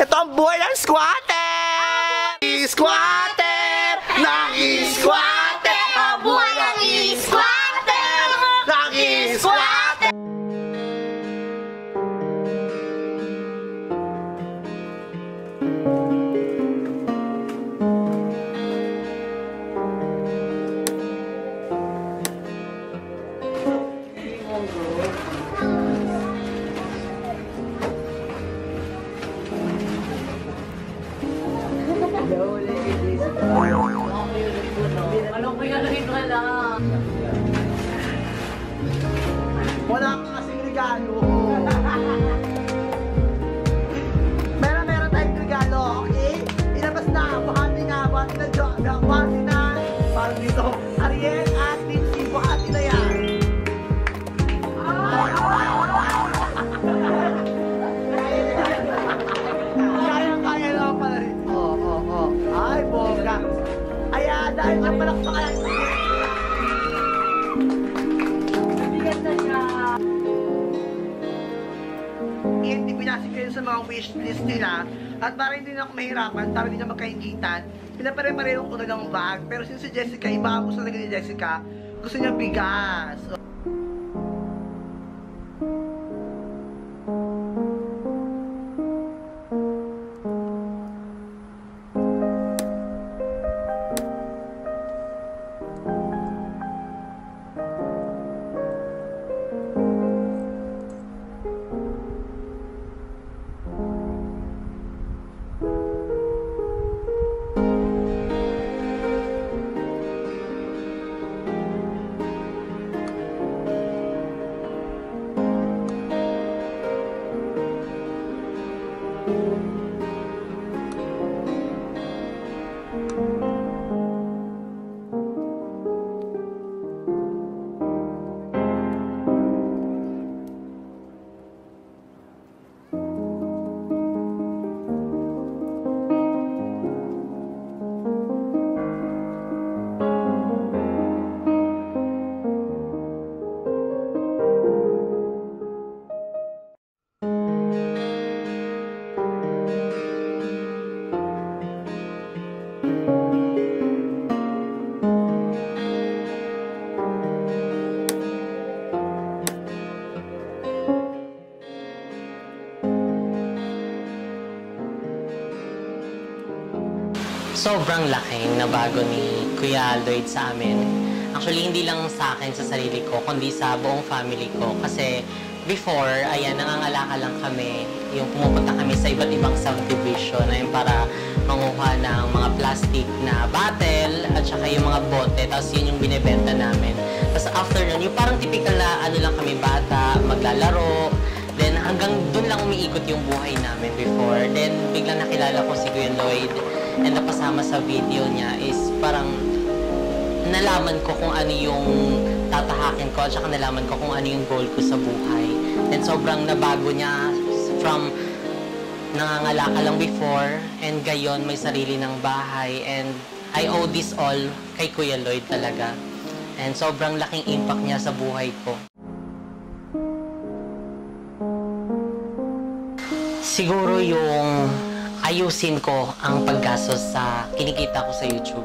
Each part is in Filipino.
Ito ang buhay ng squatter! Squatter! Naki-squatter! Ang buhay ng squatter! Naki-squatter! Wala kang kasing regalo. Meron tayong regalo, okay? Ilabas na, buhati na John, buhati na. Parang dito, Ariel at Lindsay, buhati na yan. Kaya naman pala rin. Oo. Ay, bongga. Ayan, dahil ang palakpakan lang. Hindi pinasig kayo sa mga wishlist nila at para hindi na ako mahirapan, para hindi na magkaingitan, pinapare-pareho ko na lang ang bag. Pero since si Jessica, iba ang gusto talaga ni Jessica, gusto niya bigas. Sobrang laking nabago ni Kuya Lloyd sa amin. Actually, hindi lang sa akin, sa sarili ko, kundi sa buong family ko. Kasi before, ayan, nangangalaka lang kami. Yung pumupunta kami sa iba't ibang subdivision na yung para manguha ng mga plastic na bottle at saka yung mga bote. Tapos yun yung binibenta namin. Tapos after nun, yung parang typical na ano lang kami bata, maglalaro. Then hanggang dun lang umiikot yung buhay namin before. Then biglang nakilala ko si Kuya Lloyd. And napasama sa video niya is parang nalaman ko kung ano yung tatahakin ko at saka nalaman ko kung ano yung goal ko sa buhay. And sobrang nabago niya from nangangalaka lang before and gayon may sarili ng bahay. And I owe this all kay Kuya Lloyd talaga. And sobrang laking impact niya sa buhay ko. Siguro yung ayusin ko ang paggastos sa kinikita ko sa YouTube.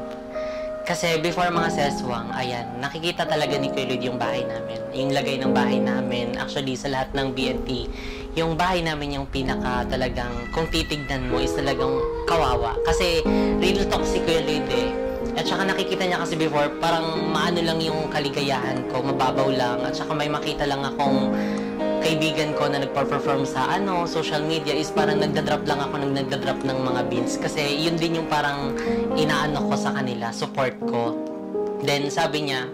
Kasi before mga seswang, ayan, nakikita talaga ni Kuya Lloyd yung bahay namin. Yung lagay ng bahay namin, actually sa lahat ng BNT, yung bahay namin yung pinaka talagang, kung titignan mo, is talagang kawawa. Kasi real talk si Kuya Lloyd eh. At saka nakikita niya kasi before, parang maano lang yung kaligayahan ko, mababaw lang. At saka may makita lang akong kaibigan ko na nagpa-perform sa social media is parang nagdadrop lang ako nagdadrop ng mga beans kasi yun din yung parang inaano ko sa kanila, support ko. Then sabi niya,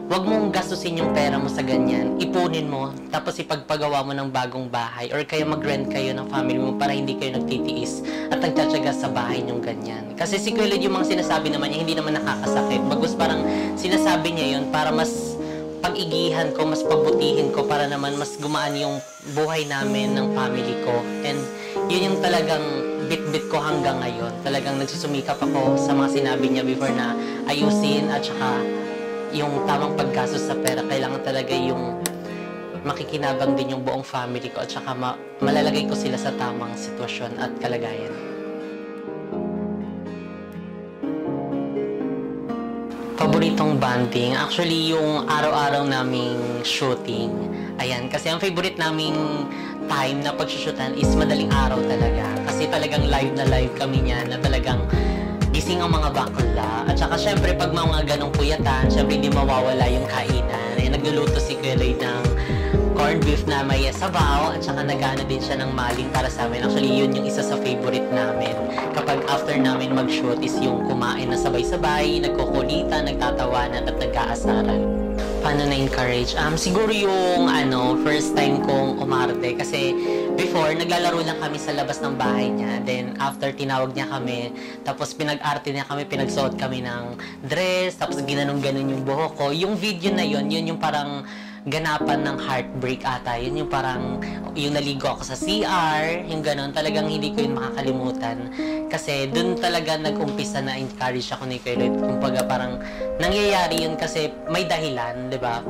wag mong gastusin yung pera mo sa ganyan, ipunin mo, tapos ipagpagawa mo ng bagong bahay or kaya mag-rent kayo ng family mo para hindi kayo nagtitiis at nagtsatsaga sa bahay niyong ganyan. Kasi si Kuya Lloyd yung mga sinasabi naman niya, hindi naman nakakasakit. Bagus parang sinasabi niya yun para mas pag-igihan ko, mas pagbutihin ko para naman mas gumaan yung buhay namin ng family ko. And yun yung talagang bit-bit ko hanggang ngayon. Talagang nagsusumikap ako sa mga sinabi niya before na ayusin at saka yung tamang paggastos sa pera. Kailangan talaga yung makikinabang din yung buong family ko at saka malalagay ko sila sa tamang sitwasyon at kalagayan. Paboritong bonding, actually yung araw-araw naming shooting. Ayan, kasi ang favorite naming time na pagsushootan is madaling araw talaga. Kasi talagang live na live kami niyan na talagang gising ang mga bakla. At saka syempre pag mga ganong puyatan, syempre hindi mawawala yung kainan. Nagluluto si Kuya Lloyd ng corned beef na may sabaw at saka nagana din siya ng maling para sa amin. Actually, yun yung isa sa favorite namin. Kapag after namin mag-shoot is yung kumain na sabay-sabay, nagkukulitan, nagtatawanan at nagkaasaran. Paano na-encourage? Siguro yung first time kong umarte kasi before, naglalaro lang kami sa labas ng bahay niya. Then, after tinawag niya kami, tapos pinag-arte niya kami, pinagsuot kami ng dress, tapos ginanong-ganon yung buhok ko. Yung video na yun yung parang ganapan ng heartbreak ata. Yun yung parang, yung naligo ako sa CR, yung ganon. Talagang hindi ko yun makakalimutan. Kasi dun talaga nag-umpisa na encourage ako ni Kuya Lloyd. Kumbaga parang nangyayari yun kasi may dahilan, di ba?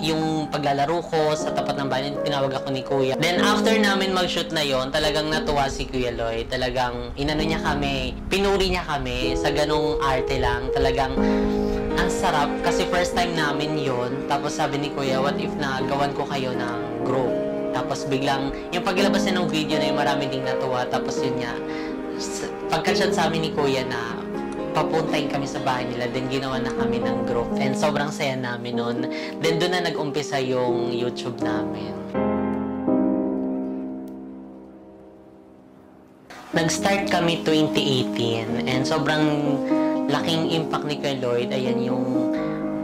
Yung paglalaro ko sa tapat ng bahay, tinawag ako ni Kuya. Then after namin mag-shoot na yon, talagang natuwa si Kuya Lloyd. Talagang inano niya kami, pinuri niya kami sa ganong arte lang. Talagang ang sarap kasi first time namin yon. Tapos sabi ni Kuya, what if na gawan ko kayo ng group? Tapos biglang, yung paglabas niya ng video na yung marami ding natuwa. Tapos yun nga, pagka-chat sa amin ni Kuya na papuntahin kami sa bahay nila, then ginawa na kami ng group. And sobrang saya namin nun. Then doon na nag-umpisa yung YouTube namin. Nag-start kami 2018 and sobrang laking impact ni Kuya Lloyd. Ayan yung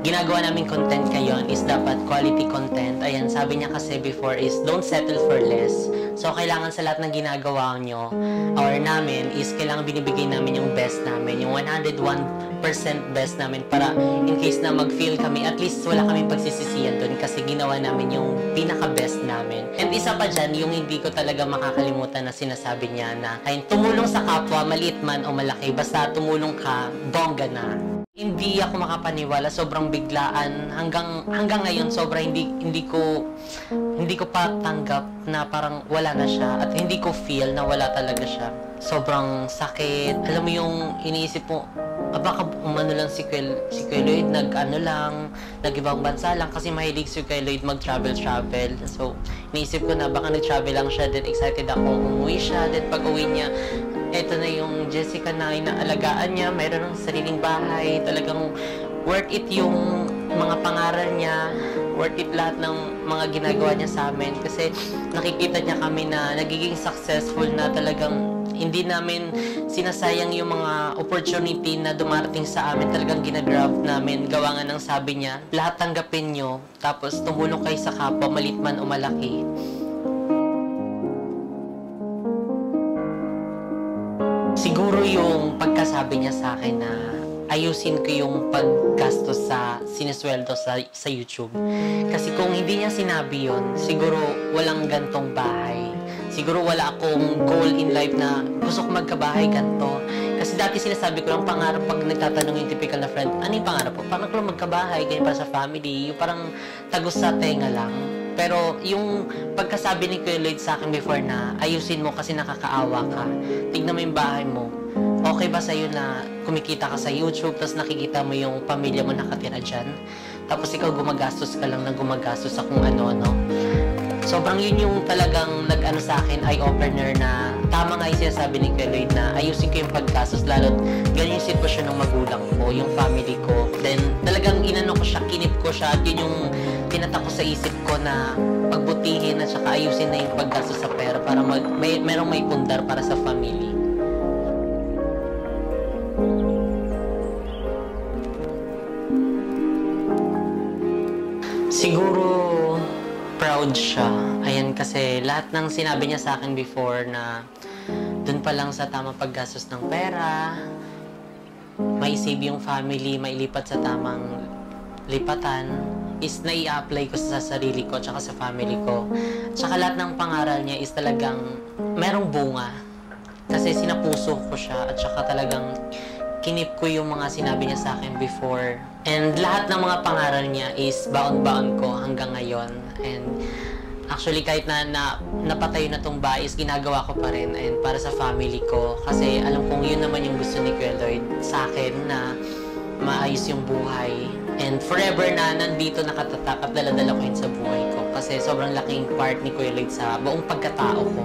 ginagawa namin content ngayon is dapat quality content. Ayan, sabi niya kasi before is don't settle for less. So, kailangan sa lahat ng ginagawa nyo or namin is kailangan binibigay namin yung best namin, yung 101% best namin para in case na mag-feel kami, at least wala kaming pagsisisiyan dun kasi ginawa namin yung pinaka-best namin. And isa pa dyan, yung hindi ko talaga makakalimutan na sinasabi niya na ay tumulong sa kapwa, maliit man o malaki, basta tumulong ka, bongga na. Hindi ako makapaniwala, sobrang biglaan hanggang ngayon sobrang hindi ko pa tanggap na parang wala na siya at hindi ko feel na wala talaga siya. Sobrang sakit. Alam mo yung iniisip mo, baka umano lang si Kuya Lloyd, nag-ibang bansa lang kasi mahilig si Kuya Lloyd mag-travel. So, iniisip ko na baka nag-travel lang siya, then excited ako umuwi siya, then pag uwi niya, eto na yung Jessica na inaalagaan niya, mayroon ng sariling bahay, talagang worth it yung mga pangaral niya, worth it lahat ng mga ginagawa niya sa amin kasi nakikita niya kami na nagiging successful na talagang hindi namin sinasayang yung mga opportunity na dumarating sa amin, talagang ginagrab namin. Gawa nga ng sabi niya, lahat tanggapin nyo, tapos tumulong kayo sa kapwa, maliit man o malaki. Siguro yung pagkasabi niya sa akin na ayusin ko yung paggastos sa sinesweldo sa YouTube. Kasi kung hindi niya sinabi yon, siguro walang gantong bahay. Siguro wala akong goal in life na gusto ko magkabahay ganto. Kasi dati sinasabi ko lang pangarap pag nagtatanong yung typical na friend, ano yung pangarap po? Pangarap ko lang magkabahay, ganyan para sa family, yung parang tagos sa tenga lang. Pero yung pagkasabi ni Kuya Lloyd sa akin before na ayusin mo kasi nakakaawa ka. Tignan mo yung bahay mo. Okay ba sa'yo na kumikita ka sa YouTube tapos nakikita mo yung pamilya mo nakatira dyan? Tapos ikaw gumagastos ka lang ng gumagastos sa kung ano-ano. Sobrang yun yung talagang nag-ano sa akin, eye-opener na tama nga yung sinasabi ni Kuya Lloyd na ayusin ko yung paggastos lalo't ganyan yung sitwasyon ng magulang ko, yung family ko. Then talagang inano ko siya, kinip ko siya at yun yung tinatak ko sa isip ko na pagbutihin at saka ayusin na yung paggastos sa pera para merong may pundar para sa family. Siguro proud siya. Ayan, kasi lahat ng sinabi niya sa akin before na dun pa lang sa tamang paggastos ng pera, maisave yung family, mailipat sa tamang lipatan, is nai-apply ko sa sarili ko at sa family ko. Tsaka lahat ng pangaral niya is talagang merong bunga. Kasi sinapuso ko siya at saka talagang kinip ko yung mga sinabi niya sa akin before. And lahat ng mga pangaral niya is baon-baon ko hanggang ngayon. And actually, kahit na napatay na tong bahay, is ginagawa ko pa rin and para sa family ko. Kasi alam kong yun naman yung gusto ni Kuya Lloyd sa akin, na maayos yung buhay. And forever na nandito nakatatak at daladala ko yun sa buhay ko. Kasi sobrang laking part ni Kuya Lloyd sa buong pagkatao ko.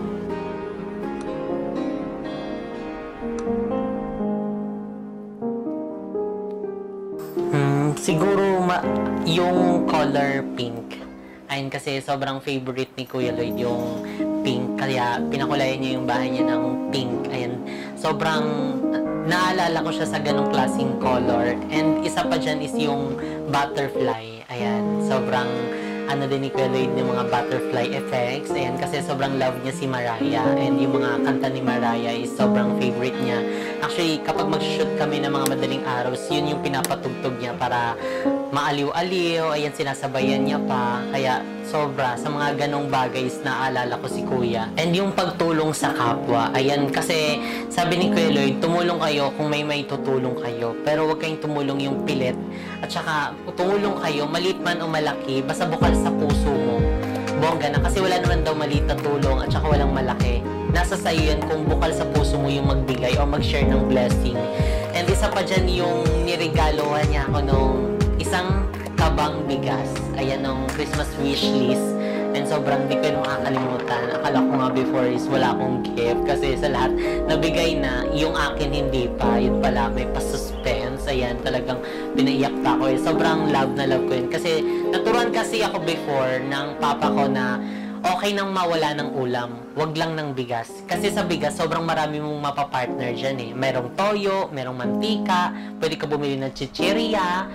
Siguro yung color pink. Ayun, kasi sobrang favorite ni Kuya Lloyd yung pink. Kaya pinakulayan niya yung bahay niya ng pink. Ayun, sobrang naalala ko siya sa ganong klaseng color. And isa pa dyan is yung butterfly. Ayan, sobrang ano din ni Kuya Lloyd yung mga butterfly effects. Ayan, kasi sobrang love niya si Mariah. And yung mga kanta ni Mariah is sobrang favorite niya. Actually, kapag mag-shoot kami ng mga madaling araw, yun yung pinapatugtog niya para maaliw-aliw. Ayan, sinasabayan niya pa. Kaya sobra sa mga ganong bagay is naaalala ko si Kuya. And yung pagtulong sa kapwa. Ayan, kasi sabi ni Kuya Lloyd, tumulong kayo kung may tutulong kayo. Pero huwag kayong tumulong yung pilit. At saka, tumulong kayo, maliit man o malaki, basta bukal sa puso mo. Bongga na. Kasi wala naman daw maliit na tulong at saka walang malaki. Nasa sa'yo yan kung bukal sa puso mo yung magbigay o mag-share ng blessing. And isa pa dyan yung niregalohan niya ako nung isang kabang bigas. Ayan, nung Christmas wish list. And sobrang di ko yun makakalimutan. Akala ko nga before is wala akong gift. Kasi sa lahat nabigay na, yung akin hindi pa. Yun pala, may pa-suspense. Ayan, talagang pinaiyak pa ako. Sobrang love na love ko yun. Kasi naturuan kasi ako before ng papa ko na okay nang mawala ng ulam, wag lang ng bigas. Kasi sa bigas, sobrang marami mong mapapartner dyan eh. Merong toyo, merong mantika, pwede ka bumili ng chichirya.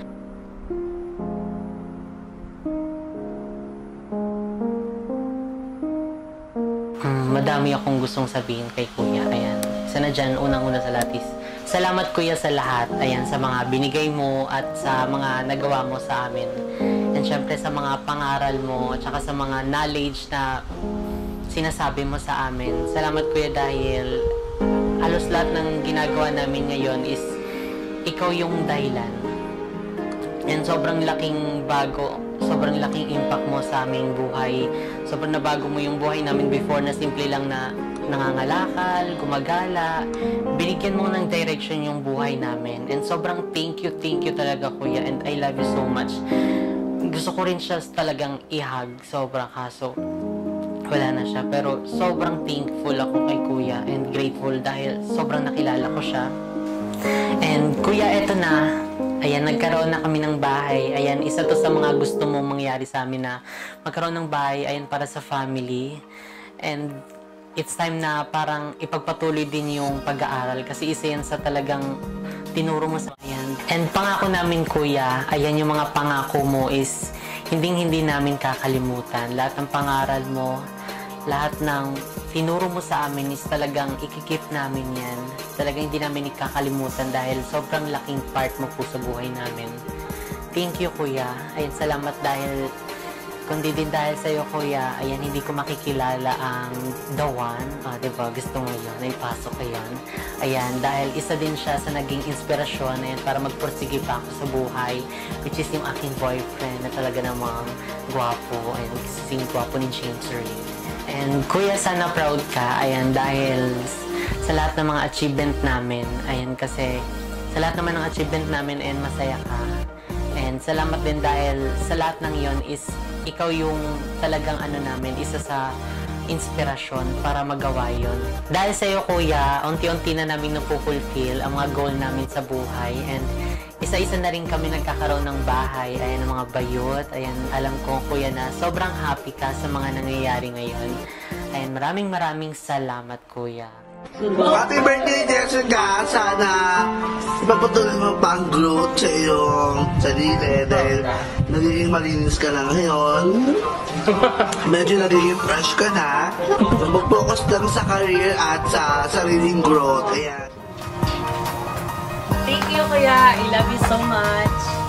Madami akong gustong sabihin kay Kuya. Ayan, isa na dyan, unang-una sa lahat is salamat Kuya sa lahat. Ayan, sa mga binigay mo at sa mga nagawa mo sa amin. And syempre sa mga pangaral mo at saka sa mga knowledge na sinasabi mo sa amin. Salamat Kuya dahil halos lahat ng ginagawa namin ngayon is ikaw yung dahilan. And sobrang laking bago, sobrang laking impact mo sa aming buhay. Sobrang nabago mo yung buhay namin before na simple lang na nangangalakal, gumagala. Binigyan mo ng direction yung buhay namin. And sobrang thank you talaga Kuya. And I love you so much. Gusto ko rin siya talagang i-hug. Sobra, kaso wala na siya. Pero sobrang thankful ako kay Kuya and grateful dahil sobrang nakilala ko siya. And Kuya, eto na. Ayan, nagkaroon na kami ng bahay. Ayan, isa to sa mga gusto mong mangyari sa amin na magkaroon ng bahay. Ayan, para sa family. And it's time na parang ipagpatuloy din yung pag-aaral. Kasi isa yan sa talagang tinuro mo sa ayan. And pangako namin Kuya, ayan yung mga pangako mo is hindi namin kakalimutan. Lahat ng pangaral mo, lahat ng tinuro mo sa amin is talagang ikikip namin yan. Talagang hindi namin ikakalimutan dahil sobrang laking part mo po sa buhay namin. Thank you Kuya. Ayan, salamat dahil kundi din dahil sa'yo Kuya, ayan, hindi ko makikilala ang The One. Diba? Gusto mo yun, naipasok ko yun. Ayan, dahil isa din siya sa naging inspirasyon ayan, para magpursige pa ako sa buhay, which is yung aking boyfriend na talaga namang gwapo. Ayan, kasing gwapo ni James Ray. And Kuya, sana proud ka. Ayan, dahil sa lahat ng mga achievement namin. Ayan, kasi sa lahat naman ng achievement namin, ayan, masaya ka. And salamat din dahil sa lahat ng yon is ikaw yung talagang ano namin, isa sa inspirasyon para magawa yon. Dahil sa iyo Kuya, unti-unti na namin napufulfill ang mga goal namin sa buhay. And isa-isa na rin kami nagkakaroon ng bahay. Ayan, ang mga bayot. Ayan, alam ko Kuya na sobrang happy ka sa mga nangyayari ngayon. Ayan, maraming salamat Kuya. Happy birthday, Jessica! Sana ipapatuloy mo pa ang growth sa iyong sarili dahil nagiging malinis ka na ngayon. Medyo nagiging fresh ka na. Mag-focus lang sa career at sa sariling growth. Ayan. Thank you, Kuya. I love you so much.